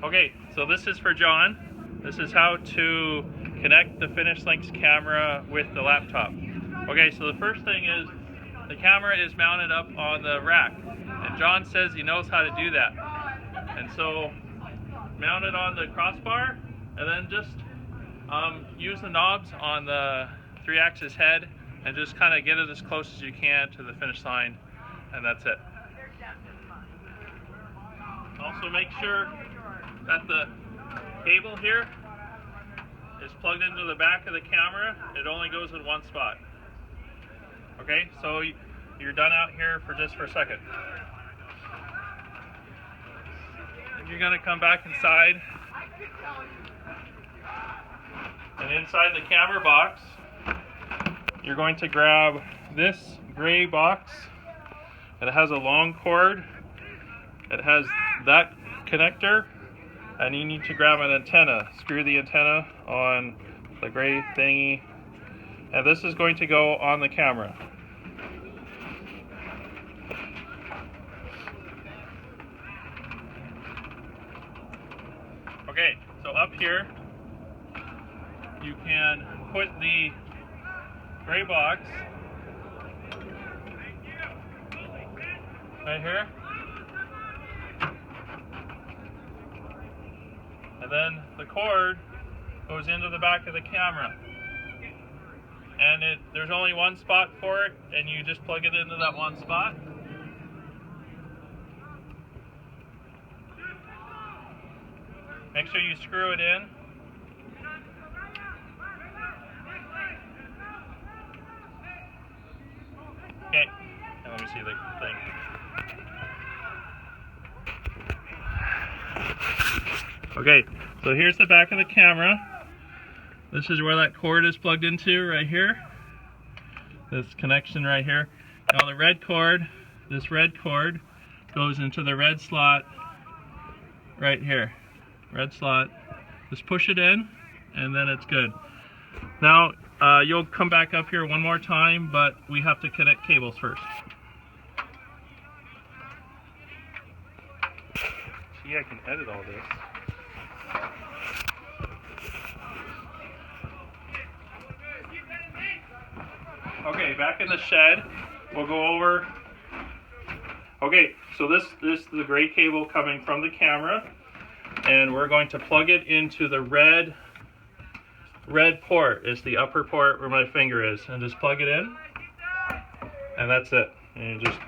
Okay, so this is for John. This is how to connect the FinishLinks camera with the laptop. Okay, so the first thing is the camera is mounted up on the rack, and John says he knows how to do that. And so mount it on the crossbar, and then just use the knobs on the 3-axis head and just kind of get it as close as you can to the finish line, and that's it. Also make sure that the cable here is plugged into the back of the camera. It only goes in one spot. Okay, so you're done out here for just a second. You're going to come back inside, and inside the camera box you're going to grab this gray box. It has a long cord, it has that connector, and you need to grab an antenna. Screw the antenna on the gray thingy, and this is going to go on the camera. Okay, so up here you can put the gray box right here, and then the cord goes into the back of the camera, and there's only one spot for it, and you just plug it into that one spot. Make sure you screw it in. Okay, and let me see the thing. Okay, so here's the back of the camera. This is where that cord is plugged into right here. This connection right here. Now the red cord, this red cord goes into the red slot right here. Red slot. Just push it in, and then it's good. Now you'll come back up here one more time, but we have to connect cables first. See, I can edit all this. Okay, back in the shed, we'll go over. Okay, so this is the gray cable coming from the camera, and we're going to plug it into the red port. It's the upper port where my finger is, and just plug it in, and that's it. And you just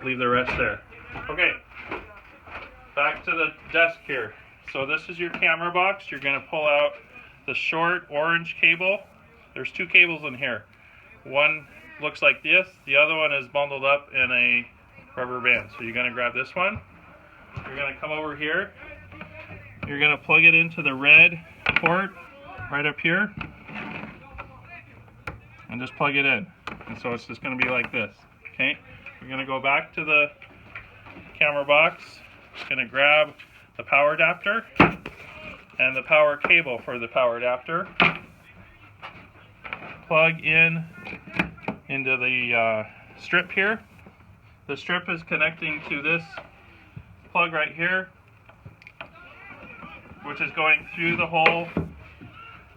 leave the rest there. Okay, back to the desk here. So this is your camera box. You're going to pull out the short orange cable. There's two cables in here. One looks like this, the other one is bundled up in a rubber band. So you're going to grab this one. You're going to come over here. You're going to plug it into the red port right up here, and just plug it in. And so it's just going to be like this. Okay, you're going to go back to the camera box. Just going to grab the power adapter and the power cable for the power adapter. Plug into the strip here. The strip is connecting to this plug right here, which is going through the hole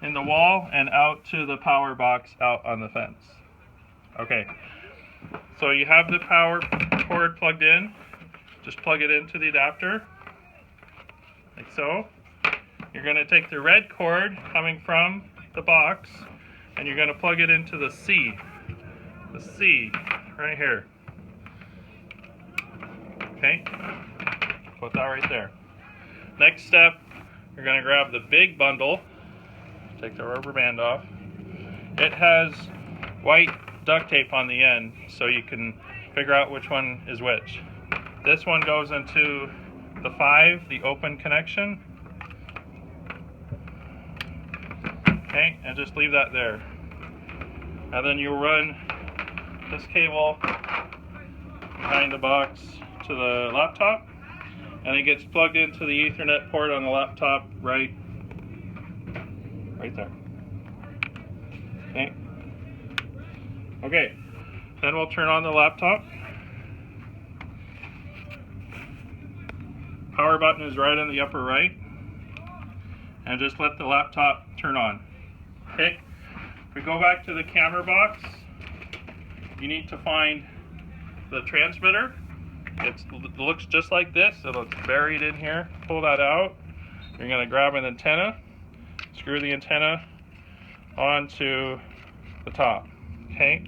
in the wall and out to the power box out on the fence. Okay, so you have the power cord plugged in. Just plug it into the adapter, like so. You're going to take the red cord coming from the box, and you're going to plug it into the C right here. Okay, put that right there. Next step, you're going to grab the big bundle, take the rubber band off. It has white duct tape on the end, so you can figure out which one is which. This one goes into the 5, the open connection. Okay, and just leave that there. And then you run this cable behind the box to the laptop, and it gets plugged into the Ethernet port on the laptop right there. Okay, then we'll turn on the laptop. power button is right in the upper right. And just let the laptop turn on. Okay? If we go back to the camera box, you need to find the transmitter. It looks just like this. It's buried in here. Pull that out. You're going to grab an antenna, screw the antenna onto the top. Okay?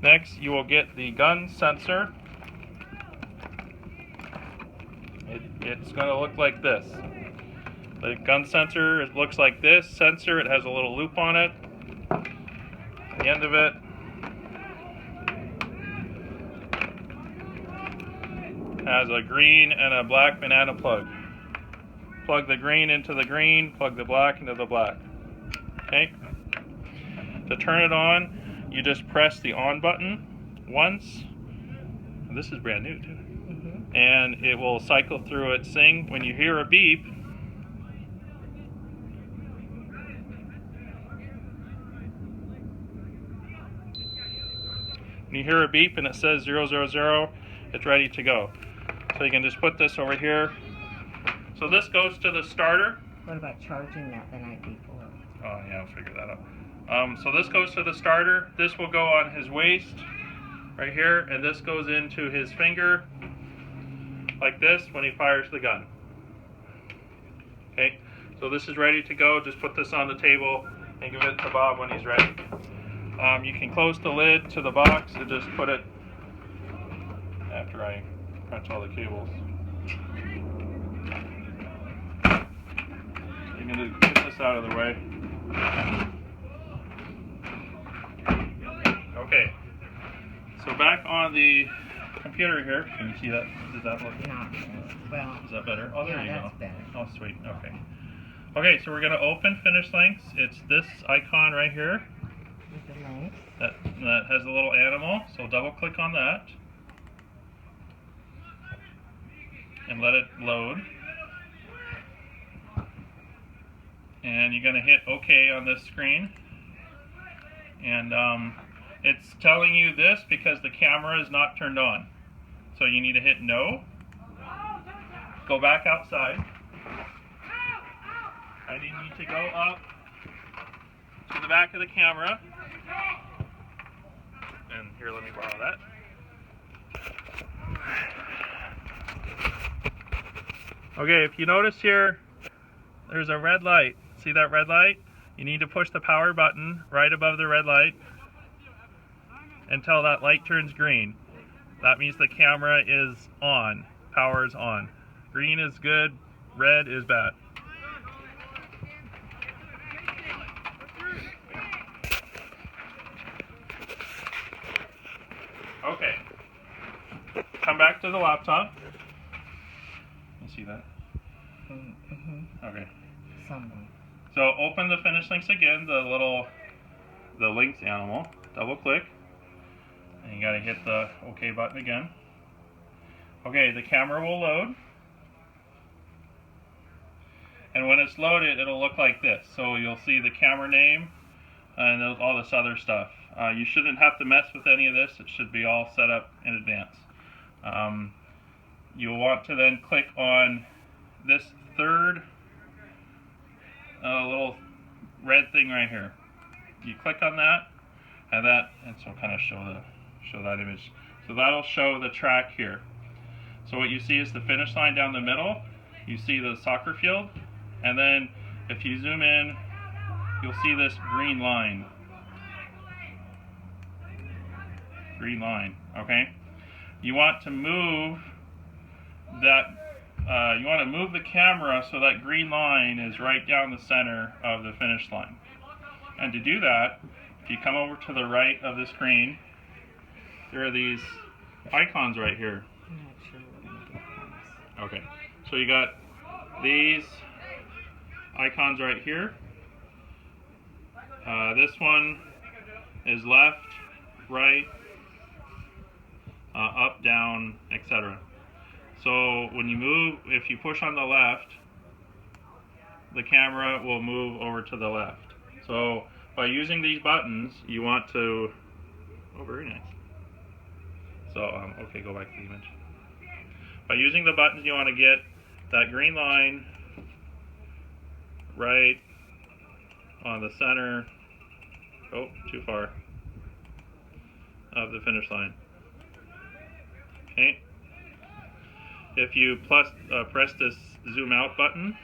Next, you will get the gun sensor. It's going to look like this. The gun sensor, it looks like this sensor. It has a little loop on it. At the end of it, has a green and a black banana plug. Plug the green into the green, plug the black into the black. Okay? To turn it on, you just press the on button once. And this is brand new too. And it will cycle through it, sing. When you hear a beep, and it says 000, it's ready to go. So you can just put this over here. So this goes to the starter. What about charging that the night before? Oh yeah, I'll figure that out. So this goes to the starter. This will go on his waist right here, and this goes into his finger like this when he fires the gun. Okay, so this is ready to go. Just put this on the table and give it to Bob when he's ready. You can close the lid to the box and just put it after I crunch all the cables. You can just get this out of the way. Okay, so back on the computer here. Can you see that? Does that look? Not well. Is that better? Oh, there yeah, you that's go. Better. Oh, sweet. Okay. Okay, so we're going to open finish links. It's this icon right here. With the link. That has a little animal. So double click on that. And let it load. And you're going to hit OK on this screen. And it's telling you this because the camera is not turned on. So you need to hit no. Go back outside. And you need to go up to the back of the camera. And here, let me borrow that. Okay, if you notice here, there's a red light. See that red light? You need to push the power button right above the red light until that light turns green. That means the camera is on. Power is on. Green is good, red is bad. Okay. Come back to the laptop. You see that? Mm-hmm. Okay. Somewhere. So open the finish links again, the links animal. Double click. And you gotta hit the OK button again. Okay, the camera will load. And when it's loaded, it'll look like this. So you'll see the camera name and all this other stuff. You shouldn't have to mess with any of this. It should be all set up in advance. You'll want to then click on this third little red thing right here. You click on that, and so kind of show that image. So that'll show the track here. So what you see is the finish line down the middle. You see the soccer field, and then if you zoom in, you'll see this green line. Green line, okay? You want to move that. You want to move the camera so that green line is right down the center of the finish line. And to do that, if you come over to the right of the screen, there are these icons right here. I'm not sure we're going to get this. Okay, so you got these icons right here. This one is left, right, up, down, etc. So when you move, if you push on the left, the camera will move over to the left. So by using these buttons, you want to, oh, very nice. So, okay, go back to the image. By using the buttons, you want to get that green line right on the center, oh, too far, of the finish line. Okay. If you press this zoom out button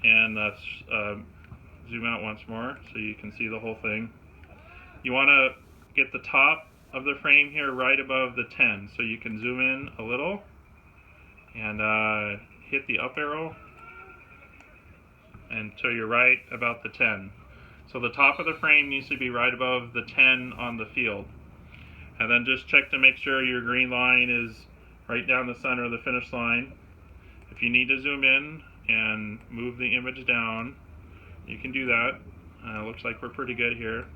and zoom out once more so you can see the whole thing, you want to get the top of the frame here right above the 10, so you can zoom in a little and hit the up arrow until you're right about the 10. So the top of the frame needs to be right above the 10 on the field. And then just check to make sure your green line is right down the center of the finish line. If you need to zoom in and move the image down, you can do that. Looks like we're pretty good here.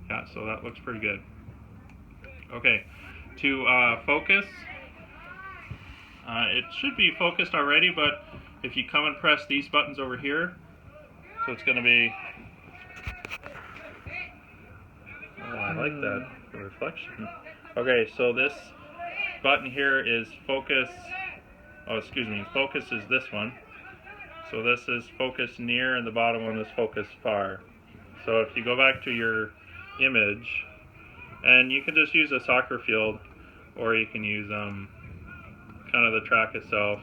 Yeah, so that looks pretty good. Okay, to focus, it should be focused already, but if you come and press these buttons over here, so it's going to be, oh, I like that, the reflection. Okay, so this button here is focus, oh, excuse me, focus is this one. So this is focus near and the bottom one is focus far. So if you go back to your image, and you can just use a soccer field, or you can use kind of the track itself,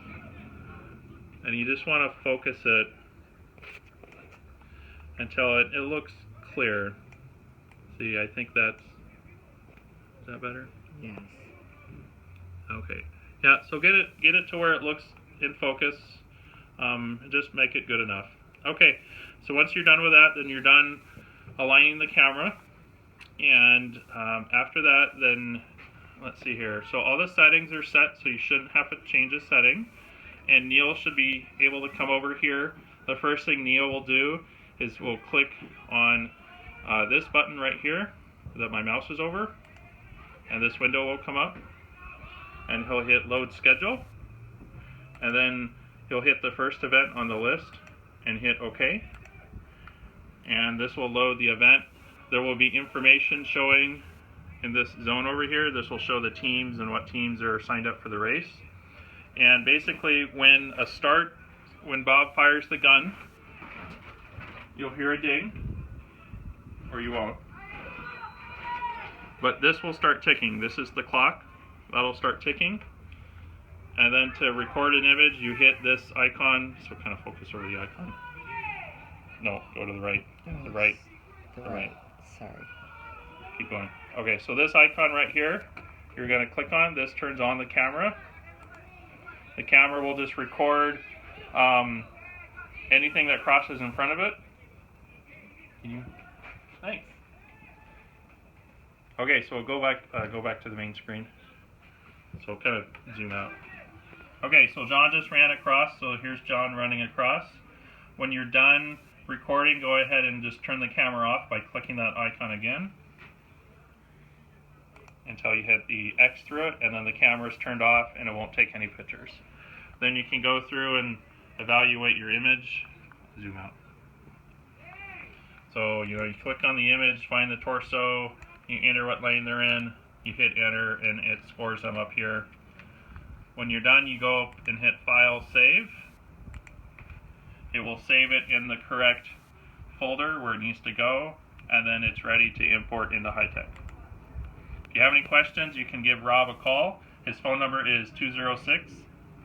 and you just want to focus it until it looks clear. See, I think is that better? Yes. Okay. Yeah, so get it to where it looks in focus. Just make it good enough. Okay, so once you're done with that, then you're done aligning the camera. And after that, then let's see here. So all the settings are set, so you shouldn't have to change a setting. And Neil should be able to come over here. The first thing Neil will do is we'll click on this button right here that my mouse is over, and this window will come up, and he'll hit load schedule, and then he'll hit the first event on the list and hit OK, and this will load the event. There will be information showing in this zone over here. This will show the teams and what teams are signed up for the race. And basically when Bob fires the gun, you'll hear a ding, or you won't. But this will start ticking. This is the clock. That'll start ticking. And then to record an image, you hit this icon. So kind of focus over the icon. No, go to the right. The right. The right. Sorry. Keep going. Okay, so this icon right here, you're going to click on. This turns on the camera. The camera will just record anything that crosses in front of it. Thanks. Okay, so we'll go back to the main screen. So kind of zoom out. Okay, so John just ran across. So here's John running across. When you're done recording, go ahead and just turn the camera off by clicking that icon again until you hit the X through it, and then the camera's turned off and it won't take any pictures. Then you can go through and evaluate your image. Zoom out. So, you click on the image, find the torso, you enter what lane they're in, you hit enter, and it scores them up here. When you're done, you go up and hit File, Save. It will save it in the correct folder where it needs to go, and then it's ready to import into HiTech. If you have any questions, you can give Rob a call. His phone number is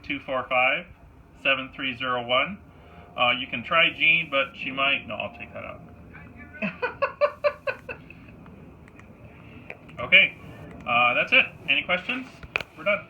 206-245-7301. You can try Jean, but she might... No, I'll take that out. Okay, that's it. Any questions? We're done.